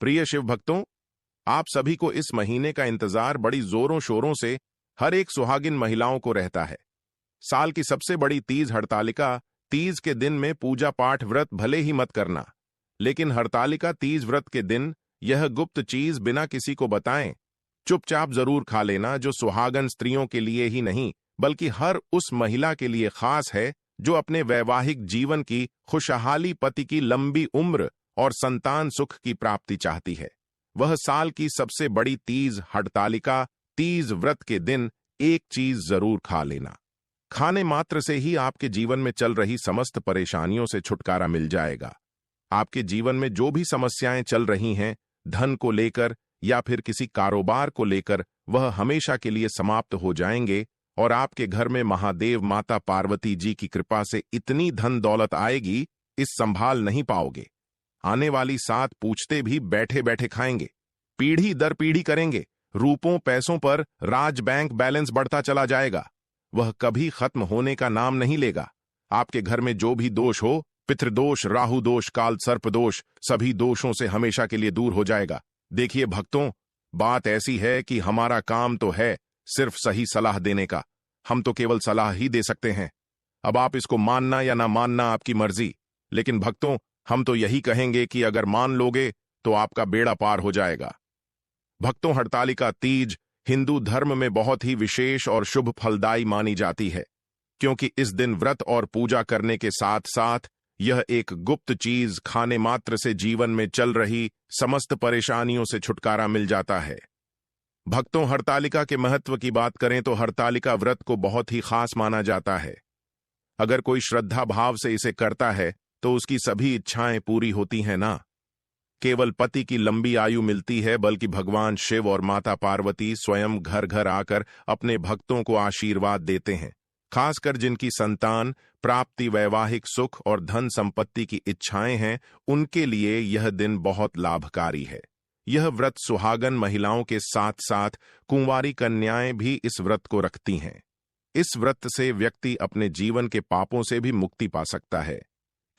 प्रिय शिव भक्तों, आप सभी को इस महीने का इंतजार बड़ी जोरों शोरों से हर एक सुहागिन महिलाओं को रहता है। साल की सबसे बड़ी तीज हरतालिका तीज के दिन में पूजा पाठ व्रत भले ही मत करना, लेकिन हरतालिका तीज व्रत के दिन यह गुप्त चीज बिना किसी को बताएं चुपचाप जरूर खा लेना, जो सुहागन स्त्रियों के लिए ही नहीं बल्कि हर उस महिला के लिए खास है जो अपने वैवाहिक जीवन की खुशहाली, पति की लंबी उम्र और संतान सुख की प्राप्ति चाहती है। वह साल की सबसे बड़ी तीज हरतालिका तीज व्रत के दिन एक चीज जरूर खा लेना। खाने मात्र से ही आपके जीवन में चल रही समस्त परेशानियों से छुटकारा मिल जाएगा। आपके जीवन में जो भी समस्याएं चल रही हैं, धन को लेकर या फिर किसी कारोबार को लेकर, वह हमेशा के लिए समाप्त हो जाएंगे और आपके घर में महादेव माता पार्वती जी की कृपा से इतनी धन दौलत आएगी, इस संभाल नहीं पाओगे। आने वाली 7 पूछते भी बैठे बैठे खाएंगे, पीढ़ी दर पीढ़ी करेंगे। रूपों पैसों पर राज बैंक बैलेंस बढ़ता चला जाएगा, वह कभी खत्म होने का नाम नहीं लेगा। आपके घर में जो भी दोष हो, पितृदोष, राहु दोष, काल सर्प दोष, सभी दोषों से हमेशा के लिए दूर हो जाएगा। देखिए भक्तों, बात ऐसी है कि हमारा काम तो है सिर्फ सही सलाह देने का। हम तो केवल सलाह ही दे सकते हैं। अब आप इसको मानना या ना मानना आपकी मर्जी, लेकिन भक्तों, हम तो यही कहेंगे कि अगर मान लोगे तो आपका बेड़ा पार हो जाएगा। भक्तों, हरतालिका तीज हिंदू धर्म में बहुत ही विशेष और शुभ फलदायी मानी जाती है, क्योंकि इस दिन व्रत और पूजा करने के साथ साथ यह एक गुप्त चीज खाने मात्र से जीवन में चल रही समस्त परेशानियों से छुटकारा मिल जाता है। भक्तों, हरतालिका के महत्व की बात करें तो हरतालिका व्रत को बहुत ही खास माना जाता है। अगर कोई श्रद्धा भाव से इसे करता है तो उसकी सभी इच्छाएं पूरी होती हैं ना। केवल पति की लंबी आयु मिलती है, बल्कि भगवान शिव और माता पार्वती स्वयं घर घर आकर अपने भक्तों को आशीर्वाद देते हैं। खासकर जिनकी संतान प्राप्ति, वैवाहिक सुख और धन संपत्ति की इच्छाएं हैं, उनके लिए यह दिन बहुत लाभकारी है। यह व्रत सुहागन महिलाओं के साथ साथ कुंवारी कन्याएं भी इस व्रत को रखती हैं। इस व्रत से व्यक्ति अपने जीवन के पापों से भी मुक्ति पा सकता है।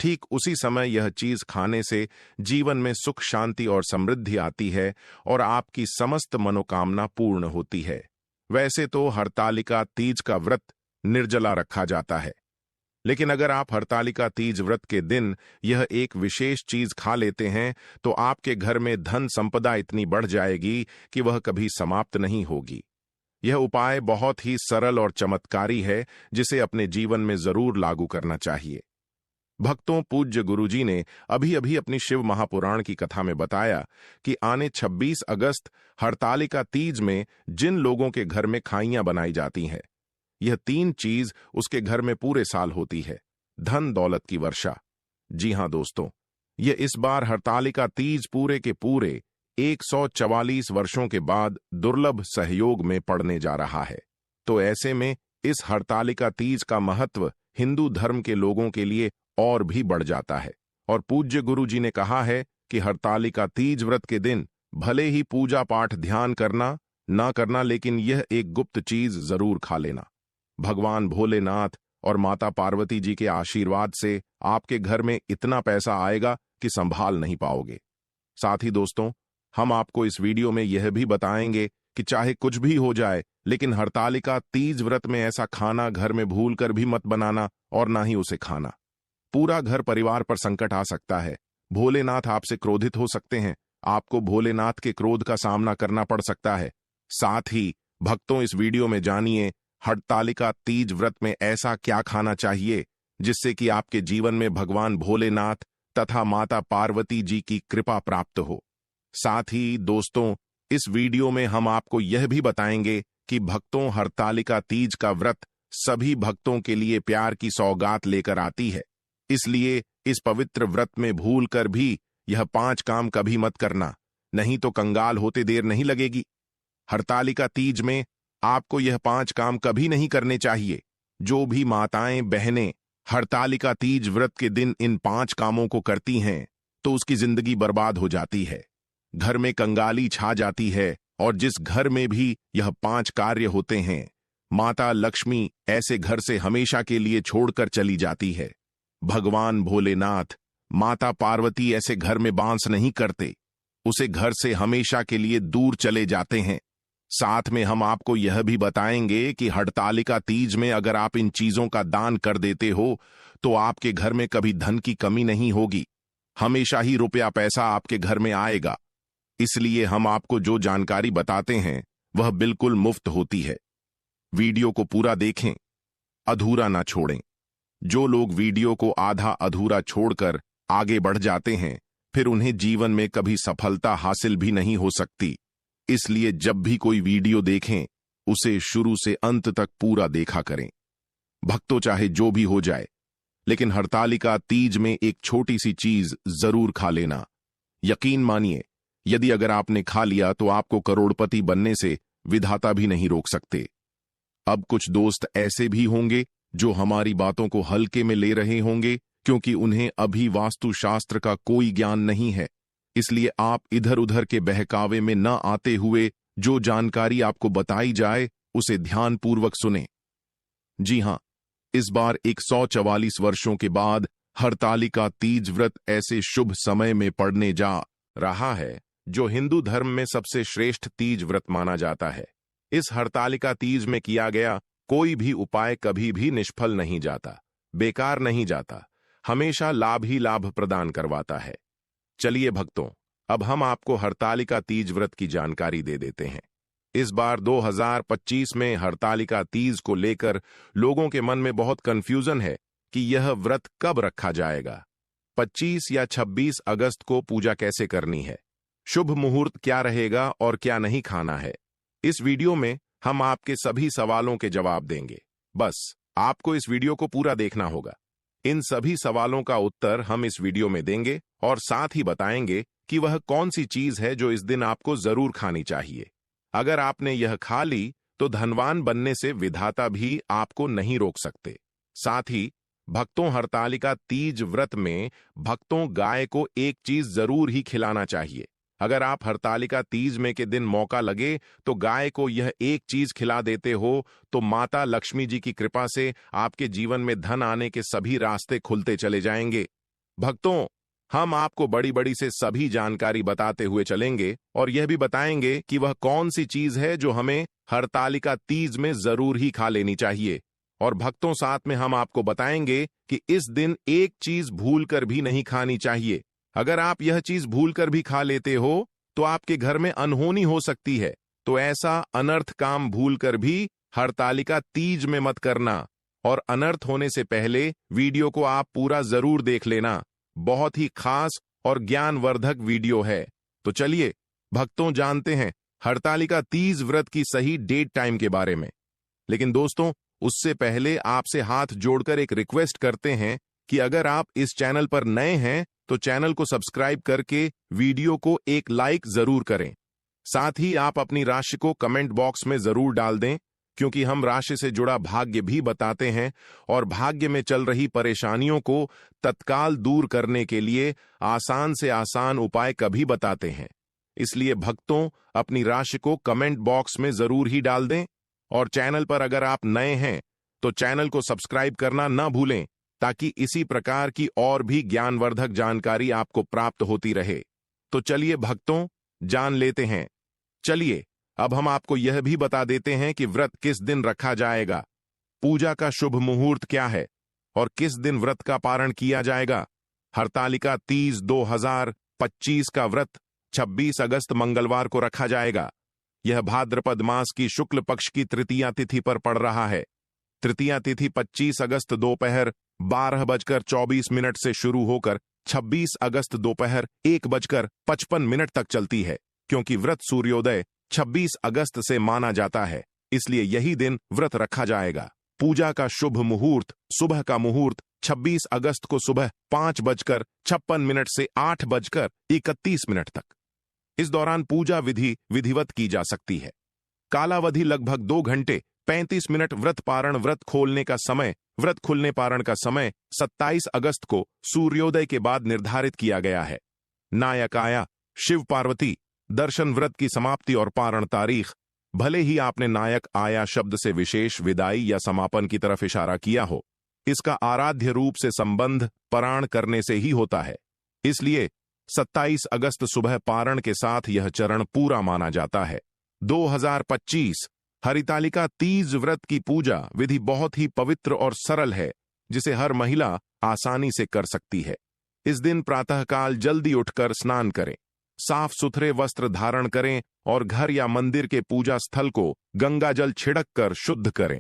ठीक उसी समय यह चीज खाने से जीवन में सुख, शांति और समृद्धि आती है और आपकी समस्त मनोकामना पूर्ण होती है। वैसे तो हरतालिका तीज का व्रत निर्जला रखा जाता है, लेकिन अगर आप हरतालिका तीज व्रत के दिन यह एक विशेष चीज खा लेते हैं तो आपके घर में धन संपदा इतनी बढ़ जाएगी कि वह कभी समाप्त नहीं होगी। यह उपाय बहुत ही सरल और चमत्कारी है, जिसे अपने जीवन में जरूर लागू करना चाहिए। भक्तों, पूज्य गुरुजी ने अभी अभी अपनी शिव महापुराण की कथा में बताया कि आने 26 अगस्त हरतालिका तीज में जिन लोगों के घर में खाइयां बनाई जाती हैं, यह 3 चीज उसके घर में पूरे साल होती है। धन दौलत की वर्षा। जी हां दोस्तों, यह इस बार हरतालिका तीज पूरे के पूरे 144 वर्षों के बाद दुर्लभ सहयोग में पड़ने जा रहा है। तो ऐसे में इस हरतालिका तीज का महत्व हिंदू धर्म के लोगों के लिए और भी बढ़ जाता है। और पूज्य गुरु जी ने कहा है कि हरतालिका तीज व्रत के दिन भले ही पूजा पाठ ध्यान करना ना करना, लेकिन यह एक गुप्त चीज जरूर खा लेना। भगवान भोलेनाथ और माता पार्वती जी के आशीर्वाद से आपके घर में इतना पैसा आएगा कि संभाल नहीं पाओगे। साथ ही दोस्तों, हम आपको इस वीडियो में यह भी बताएंगे कि चाहे कुछ भी हो जाए, लेकिन हरतालिका तीज व्रत में ऐसा खाना घर में भूलकर भी मत बनाना और ना ही उसे खाना। पूरा घर परिवार पर संकट आ सकता है। भोलेनाथ आपसे क्रोधित हो सकते हैं, आपको भोलेनाथ के क्रोध का सामना करना पड़ सकता है। साथ ही भक्तों, इस वीडियो में जानिए हरतालिका तीज व्रत में ऐसा क्या खाना चाहिए जिससे कि आपके जीवन में भगवान भोलेनाथ तथा माता पार्वती जी की कृपा प्राप्त हो। साथ ही दोस्तों, इस वीडियो में हम आपको यह भी बताएंगे कि भक्तों, हरतालिका तीज का व्रत सभी भक्तों के लिए प्यार की सौगात लेकर आती है। इसलिए इस पवित्र व्रत में भूलकर भी यह 5 काम कभी मत करना, नहीं तो कंगाल होते देर नहीं लगेगी। हरतालिका तीज में आपको यह 5 काम कभी नहीं करने चाहिए। जो भी माताएं बहनें हरतालिका तीज व्रत के दिन इन 5 कामों को करती हैं तो उसकी जिंदगी बर्बाद हो जाती है, घर में कंगाली छा जाती है, और जिस घर में भी यह 5 कार्य होते हैं, माता लक्ष्मी ऐसे घर से हमेशा के लिए छोड़कर चली जाती है। भगवान भोलेनाथ, माता पार्वती ऐसे घर में बांस नहीं करते। उसे घर से हमेशा के लिए दूर चले जाते हैं। साथ में हम आपको यह भी बताएंगे कि हड़तालिका तीज में अगर आप इन चीजों का दान कर देते हो तो आपके घर में कभी धन की कमी नहीं होगी, हमेशा ही रुपया पैसा आपके घर में आएगा। इसलिए हम आपको जो जानकारी बताते हैं वह बिल्कुल मुफ्त होती है। वीडियो को पूरा देखें, अधूरा ना छोड़ें। जो लोग वीडियो को आधा अधूरा छोड़कर आगे बढ़ जाते हैं फिर उन्हें जीवन में कभी सफलता हासिल भी नहीं हो सकती। इसलिए जब भी कोई वीडियो देखें उसे शुरू से अंत तक पूरा देखा करें। भक्तों, चाहे जो भी हो जाए, लेकिन हड़तालिका तीज में एक छोटी सी चीज जरूर खा लेना। यकीन मानिए, यदि अगर आपने खा लिया तो आपको करोड़पति बनने से विधाता भी नहीं रोक सकते। अब कुछ दोस्त ऐसे भी होंगे जो हमारी बातों को हल्के में ले रहे होंगे क्योंकि उन्हें अभी वास्तुशास्त्र का कोई ज्ञान नहीं है। इसलिए आप इधर उधर के बहकावे में न आते हुए जो जानकारी आपको बताई जाए उसे ध्यानपूर्वक सुने। जी हां, इस बार 144 वर्षों के बाद हड़तालिका तीज व्रत ऐसे शुभ समय में पड़ने जा रहा है जो हिंदू धर्म में सबसे श्रेष्ठ तीज व्रत माना जाता है। इस हड़तालिका तीज में किया गया कोई भी उपाय कभी भी निष्फल नहीं जाता, बेकार नहीं जाता, हमेशा लाभ ही लाभ प्रदान करवाता है। चलिए भक्तों, अब हम आपको हड़तालिका तीज व्रत की जानकारी दे देते हैं। इस बार 2025 में हड़तालिका तीज को लेकर लोगों के मन में बहुत कंफ्यूजन है कि यह व्रत कब रखा जाएगा, 25 या 26 अगस्त को पूजा कैसे करनी है, शुभ मुहूर्त क्या रहेगा और क्या नहीं खाना है। इस वीडियो में हम आपके सभी सवालों के जवाब देंगे। बस आपको इस वीडियो को पूरा देखना होगा। इन सभी सवालों का उत्तर हम इस वीडियो में देंगे और साथ ही बताएंगे कि वह कौन सी चीज है जो इस दिन आपको जरूर खानी चाहिए। अगर आपने यह खा ली तो धनवान बनने से विधाता भी आपको नहीं रोक सकते। साथ ही भक्तों, हड़तालिका तीज व्रत में भक्तों गाय को एक चीज जरूर ही खिलाना चाहिए। अगर आप हड़तालिका तीज में के दिन मौका लगे तो गाय को यह एक चीज खिला देते हो तो माता लक्ष्मी जी की कृपा से आपके जीवन में धन आने के सभी रास्ते खुलते चले जाएंगे। भक्तों, हम आपको बड़ी बड़ी से सभी जानकारी बताते हुए चलेंगे और यह भी बताएंगे कि वह कौन सी चीज है जो हमें हड़तालिका तीज में जरूर ही खा लेनी चाहिए। और भक्तों, साथ में हम आपको बताएंगे कि इस दिन एक चीज भूलकर भी नहीं खानी चाहिए। अगर आप यह चीज भूलकर भी खा लेते हो तो आपके घर में अनहोनी हो सकती है। तो ऐसा अनर्थ काम भूलकर भी हड़तालिका तीज में मत करना। और अनर्थ होने से पहले वीडियो को आप पूरा जरूर देख लेना। बहुत ही खास और ज्ञानवर्धक वीडियो है। तो चलिए भक्तों, जानते हैं हड़तालिका तीज व्रत की सही डेट टाइम के बारे में। लेकिन दोस्तों, उससे पहले आपसे हाथ जोड़कर एक रिक्वेस्ट करते हैं कि अगर आप इस चैनल पर नए हैं तो चैनल को सब्सक्राइब करके वीडियो को एक लाइक जरूर करें। साथ ही आप अपनी राशि को कमेंट बॉक्स में जरूर डाल दें, क्योंकि हम राशि से जुड़ा भाग्य भी बताते हैं और भाग्य में चल रही परेशानियों को तत्काल दूर करने के लिए आसान से आसान उपाय कभी बताते हैं। इसलिए भक्तों, अपनी राशि को कमेंट बॉक्स में जरूर ही डाल दें और चैनल पर अगर आप नए हैं तो चैनल को सब्सक्राइब करना न भूलें, ताकि इसी प्रकार की और भी ज्ञानवर्धक जानकारी आपको प्राप्त होती रहे। तो चलिए भक्तों, जान लेते हैं। चलिए अब हम आपको यह भी बता देते हैं कि व्रत किस दिन रखा जाएगा, पूजा का शुभ मुहूर्त क्या है और किस दिन व्रत का पारण किया जाएगा। हड़तालिका तीज 2025 का व्रत 26 अगस्त मंगलवार को रखा जाएगा। यह भाद्रपद मास की शुक्ल पक्ष की तृतीया तिथि पर पड़ रहा है। तृतीया तिथि 25 अगस्त दोपहर 12:24 से शुरू होकर 26 अगस्त दोपहर 1:55 तक चलती है। क्योंकि व्रत सूर्योदय 26 अगस्त से माना जाता है, इसलिए यही दिन व्रत रखा जाएगा। पूजा का शुभ मुहूर्त, सुबह का मुहूर्त 26 अगस्त को सुबह 5:56 से 8:31 तक। इस दौरान पूजा विधिवत की जा सकती है। कालावधि लगभग 2 घंटे 35 मिनट। व्रत पारण, व्रत खोलने का समय, व्रत खुलने पारण का समय 27 अगस्त को सूर्योदय के बाद निर्धारित किया गया है। नायक आया, शिव पार्वती दर्शन, व्रत की समाप्ति और पारण तारीख। भले ही आपने नायक आया शब्द से विशेष विदाई या समापन की तरफ इशारा किया हो, इसका आराध्य रूप से संबंध पारायण करने से ही होता है। इसलिए 27 अगस्त सुबह पारण के साथ यह चरण पूरा माना जाता है। 2025 हरितालिका तीज व्रत की पूजा विधि बहुत ही पवित्र और सरल है, जिसे हर महिला आसानी से कर सकती है। इस दिन प्रातःकाल जल्दी उठकर स्नान करें, साफ सुथरे वस्त्र धारण करें और घर या मंदिर के पूजा स्थल को गंगा जल छिड़क कर शुद्ध करें।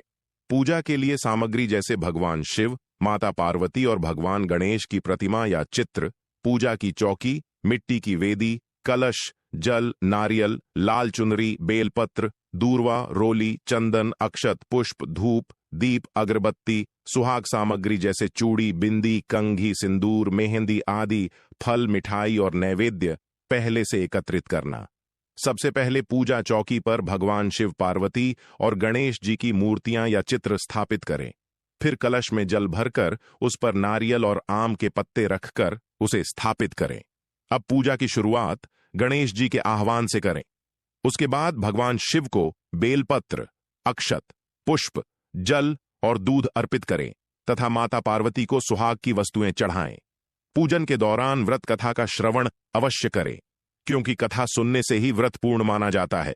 पूजा के लिए सामग्री जैसे भगवान शिव, माता पार्वती और भगवान गणेश की प्रतिमा या चित्र, पूजा की चौकी, मिट्टी की वेदी, कलश, जल, नारियल, लाल चुनरी, बेलपत्र, दूर्वा, रोली, चंदन, अक्षत, पुष्प, धूप, दीप, अगरबत्ती, सुहाग सामग्री जैसे चूड़ी, बिंदी, कंघी, सिंदूर, मेहंदी आदि, फल, मिठाई और नैवेद्य पहले से एकत्रित करना। सबसे पहले पूजा चौकी पर भगवान शिव, पार्वती और गणेश जी की मूर्तियां या चित्र स्थापित करें। फिर कलश में जल भरकर उस पर नारियल और आम के पत्ते रखकर उसे स्थापित करें। अब पूजा की शुरुआत गणेश जी के आह्वान से करें। उसके बाद भगवान शिव को बेलपत्र, अक्षत, पुष्प, जल और दूध अर्पित करें तथा माता पार्वती को सुहाग की वस्तुएं चढ़ाएं। पूजन के दौरान व्रत कथा का श्रवण अवश्य करें, क्योंकि कथा सुनने से ही व्रत पूर्ण माना जाता है।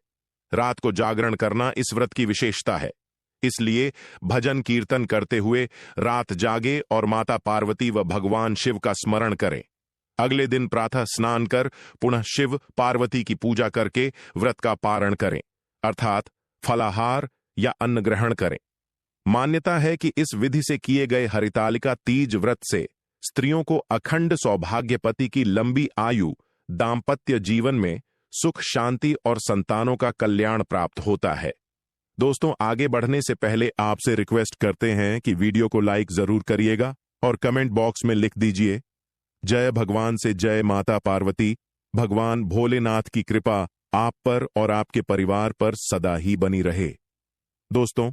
रात को जागरण करना इस व्रत की विशेषता है, इसलिए भजन कीर्तन करते हुए रात जागे और माता पार्वती व भगवान शिव का स्मरण करें। अगले दिन प्रातः स्नान कर पुनः शिव पार्वती की पूजा करके व्रत का पारण करें, अर्थात फलाहार या अन्न ग्रहण करें। मान्यता है कि इस विधि से किए गए हरितालिका तीज व्रत से स्त्रियों को अखंड सौभाग्य, पति की लंबी आयु, दाम्पत्य जीवन में सुख, शांति और संतानों का कल्याण प्राप्त होता है। दोस्तों, आगे बढ़ने से पहले आपसे रिक्वेस्ट करते हैं कि वीडियो को लाइक जरूर करिएगा और कमेंट बॉक्स में लिख दीजिए, जय भगवान से जय माता पार्वती। भगवान भोलेनाथ की कृपा आप पर और आपके परिवार पर सदा ही बनी रहे। दोस्तों,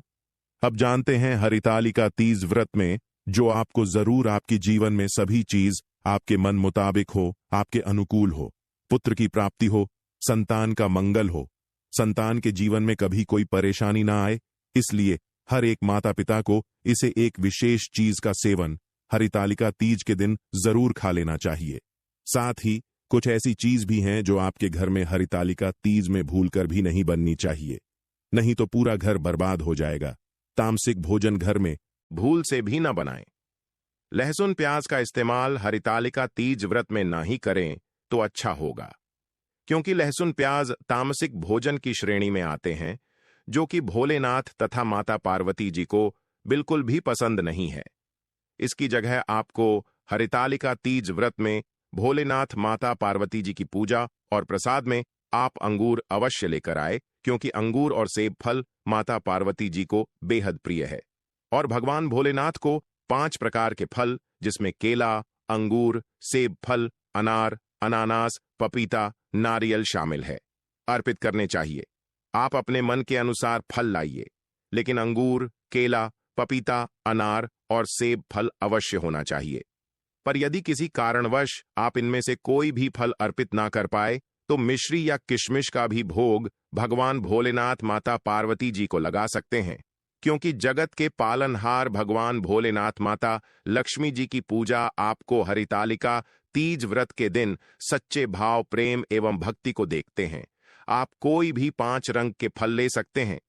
अब जानते हैं हरितालिका तीज व्रत में जो आपको जरूर आपकी जीवन में सभी चीज आपके मन मुताबिक हो, आपके अनुकूल हो, पुत्र की प्राप्ति हो, संतान का मंगल हो, संतान के जीवन में कभी कोई परेशानी ना आए। इसलिए हर एक माता पिता को इसे एक विशेष चीज का सेवन हरितालिका तीज के दिन जरूर खा लेना चाहिए। साथ ही कुछ ऐसी चीज भी हैं जो आपके घर में हरितालिका तीज में भूलकर भी नहीं बननी चाहिए, नहीं तो पूरा घर बर्बाद हो जाएगा। तामसिक भोजन घर में भूल से भी न बनाएं। लहसुन प्याज का इस्तेमाल हरितालिका तीज व्रत में ना ही करें तो अच्छा होगा, क्योंकि लहसुन प्याज तामसिक भोजन की श्रेणी में आते हैं, जो कि भोलेनाथ तथा माता पार्वती जी को बिल्कुल भी पसंद नहीं है। इसकी जगह आपको हरितालिका तीज व्रत में भोलेनाथ, माता पार्वती जी की पूजा और प्रसाद में आप अंगूर अवश्य लेकर आए, क्योंकि अंगूर और सेब फल माता पार्वती जी को बेहद प्रिय है। और भगवान भोलेनाथ को 5 प्रकार के फल, जिसमें केला, अंगूर, सेब फल, अनार, अनानास, पपीता, नारियल शामिल है, अर्पित करने चाहिए। आप अपने मन के अनुसार फल लाइए, लेकिन अंगूर, केला, पपीता, अनार और सेब फल अवश्य होना चाहिए। पर यदि किसी कारणवश आप इनमें से कोई भी फल अर्पित ना कर पाए, तो मिश्री या किशमिश का भी भोग भगवान भोलेनाथ, माता पार्वती जी को लगा सकते हैं, क्योंकि जगत के पालनहार भगवान भोलेनाथ, माता लक्ष्मी जी की पूजा आपको हरितालिका तीज व्रत के दिन सच्चे भाव, प्रेम एवं भक्ति को देखते हैं। आप कोई भी 5 रंग के फल ले सकते हैं,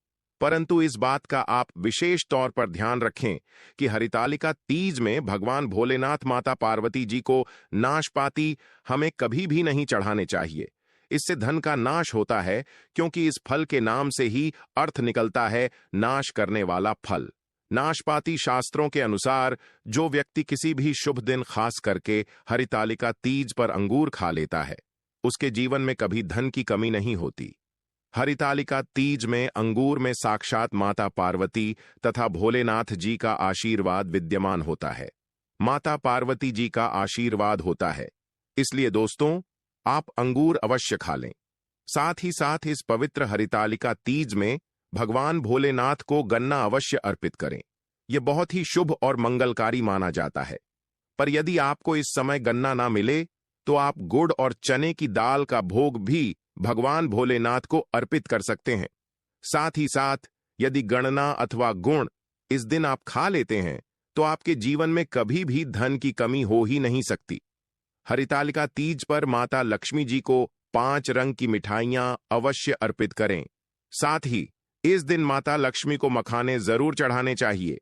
परंतु इस बात का आप विशेष तौर पर ध्यान रखें कि हरितालिका तीज में भगवान भोलेनाथ, माता पार्वती जी को नाशपाती हमें कभी भी नहीं चढ़ाने चाहिए। इससे धन का नाश होता है, क्योंकि इस फल के नाम से ही अर्थ निकलता है नाश करने वाला फल। नाशपाती शास्त्रों के अनुसार जो व्यक्ति किसी भी शुभ दिन खास करके हरितालिका तीज पर अंगूर खा लेता है, उसके जीवन में कभी धन की कमी नहीं होती। हरितालिका तीज में अंगूर में साक्षात माता पार्वती तथा भोलेनाथ जी का आशीर्वाद विद्यमान होता है। माता पार्वती जी का आशीर्वाद होता है, इसलिए दोस्तों, आप अंगूर अवश्य खा लें। साथ ही साथ इस पवित्र हरितालिका तीज में भगवान भोलेनाथ को गन्ना अवश्य अर्पित करें। यह बहुत ही शुभ और मंगलकारी माना जाता है। पर यदि आपको इस समय गन्ना ना मिले, तो आप गुड़ और चने की दाल का भोग भी भगवान भोलेनाथ को अर्पित कर सकते हैं। साथ ही साथ यदि गणना अथवा गुण इस दिन आप खा लेते हैं, तो आपके जीवन में कभी भी धन की कमी हो ही नहीं सकती। हरितालिका तीज पर माता लक्ष्मी जी को 5 रंग की मिठाइयां अवश्य अर्पित करें। साथ ही इस दिन माता लक्ष्मी को मखाने जरूर चढ़ाने चाहिए।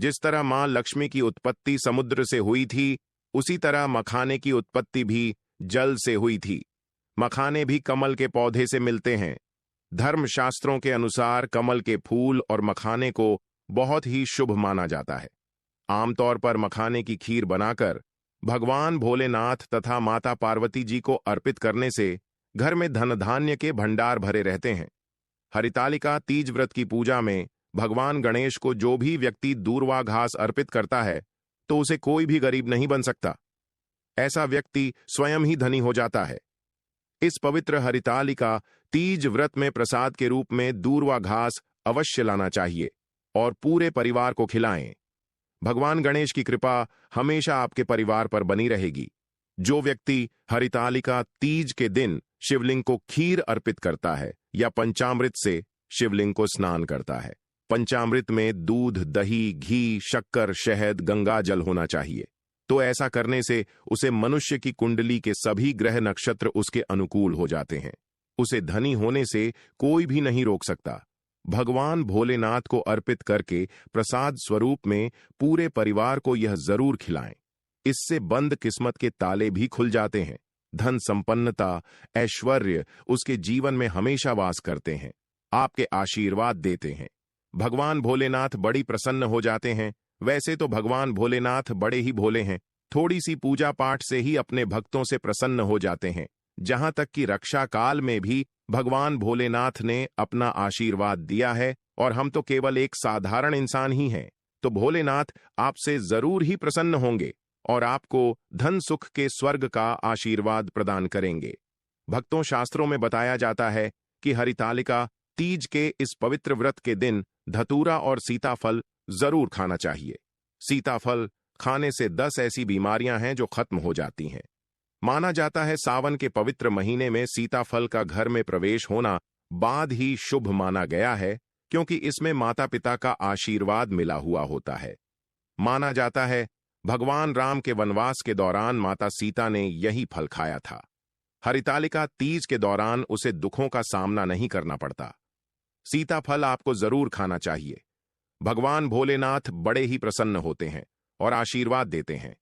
जिस तरह मां लक्ष्मी की उत्पत्ति समुद्र से हुई थी, उसी तरह मखाने की उत्पत्ति भी जल से हुई थी। मखाने भी कमल के पौधे से मिलते हैं। धर्मशास्त्रों के अनुसार कमल के फूल और मखाने को बहुत ही शुभ माना जाता है। आमतौर पर मखाने की खीर बनाकर भगवान भोलेनाथ तथा माता पार्वती जी को अर्पित करने से घर में धन धान्य के भंडार भरे रहते हैं। हरितालिका तीज व्रत की पूजा में भगवान गणेश को जो भी व्यक्ति दूर्वा घास अर्पित करता है, तो उसे कोई भी गरीब नहीं बन सकता। ऐसा व्यक्ति स्वयं ही धनी हो जाता है। इस पवित्र हरितालिका तीज व्रत में प्रसाद के रूप में दूर्वा घास अवश्य लाना चाहिए और पूरे परिवार को खिलाएं। भगवान गणेश की कृपा हमेशा आपके परिवार पर बनी रहेगी। जो व्यक्ति हरितालिका तीज के दिन शिवलिंग को खीर अर्पित करता है या पंचामृत से शिवलिंग को स्नान करता है। पंचामृत में दूध, दही, घी, शक्कर, शहद, गंगा जल होना चाहिए। तो ऐसा करने से उसे मनुष्य की कुंडली के सभी ग्रह नक्षत्र उसके अनुकूल हो जाते हैं। उसे धनी होने से कोई भी नहीं रोक सकता। भगवान भोलेनाथ को अर्पित करके प्रसाद स्वरूप में पूरे परिवार को यह जरूर खिलाएं। इससे बंद किस्मत के ताले भी खुल जाते हैं। धन संपन्नता, ऐश्वर्य उसके जीवन में हमेशा वास करते हैं, आपके आशीर्वाद देते हैं। भगवान भोलेनाथ बड़ी प्रसन्न हो जाते हैं। वैसे तो भगवान भोलेनाथ बड़े ही भोले हैं। थोड़ी सी पूजा पाठ से ही अपने भक्तों से प्रसन्न हो जाते हैं। जहां तक कि रक्षा काल में भी भगवान भोलेनाथ ने अपना आशीर्वाद दिया है और हम तो केवल एक साधारण इंसान ही हैं। तो भोलेनाथ आपसे जरूर ही प्रसन्न होंगे और आपको धन सुख के स्वर्ग का आशीर्वाद प्रदान करेंगे। भक्तों, शास्त्रों में बताया जाता है कि हरितालिका तीज के इस पवित्र व्रत के दिन धतूरा और सीताफल जरूर खाना चाहिए। सीताफल खाने से 10 ऐसी बीमारियां हैं जो खत्म हो जाती हैं। माना जाता है सावन के पवित्र महीने में सीताफल का घर में प्रवेश होना बाद ही शुभ माना गया है, क्योंकि इसमें माता पिता का आशीर्वाद मिला हुआ होता है। माना जाता है भगवान राम के वनवास के दौरान माता सीता ने यही फल खाया था। हरितालिका तीज के दौरान उसे दुखों का सामना नहीं करना पड़ता। सीताफल आपको जरूर खाना चाहिए। भगवान भोलेनाथ बड़े ही प्रसन्न होते हैं और आशीर्वाद देते हैं।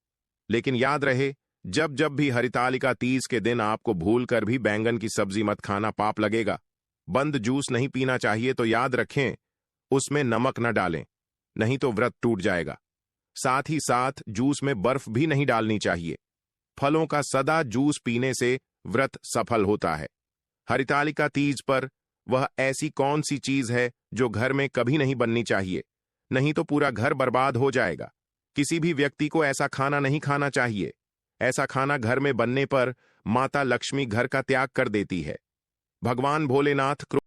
लेकिन याद रहे, जब जब भी हरितालिका तीज के दिन आपको भूलकर भी बैंगन की सब्जी मत खाना, पाप लगेगा। बंद जूस नहीं पीना चाहिए, तो याद रखें उसमें नमक न डालें, नहीं तो व्रत टूट जाएगा। साथ ही साथ जूस में बर्फ भी नहीं डालनी चाहिए। फलों का सदा जूस पीने से व्रत सफल होता है। हरितालिका तीज पर वह ऐसी कौन सी चीज है जो घर में कभी नहीं बननी चाहिए, नहीं तो पूरा घर बर्बाद हो जाएगा। किसी भी व्यक्ति को ऐसा खाना नहीं खाना चाहिए। ऐसा खाना घर में बनने पर माता लक्ष्मी घर का त्याग कर देती है। भगवान भोलेनाथ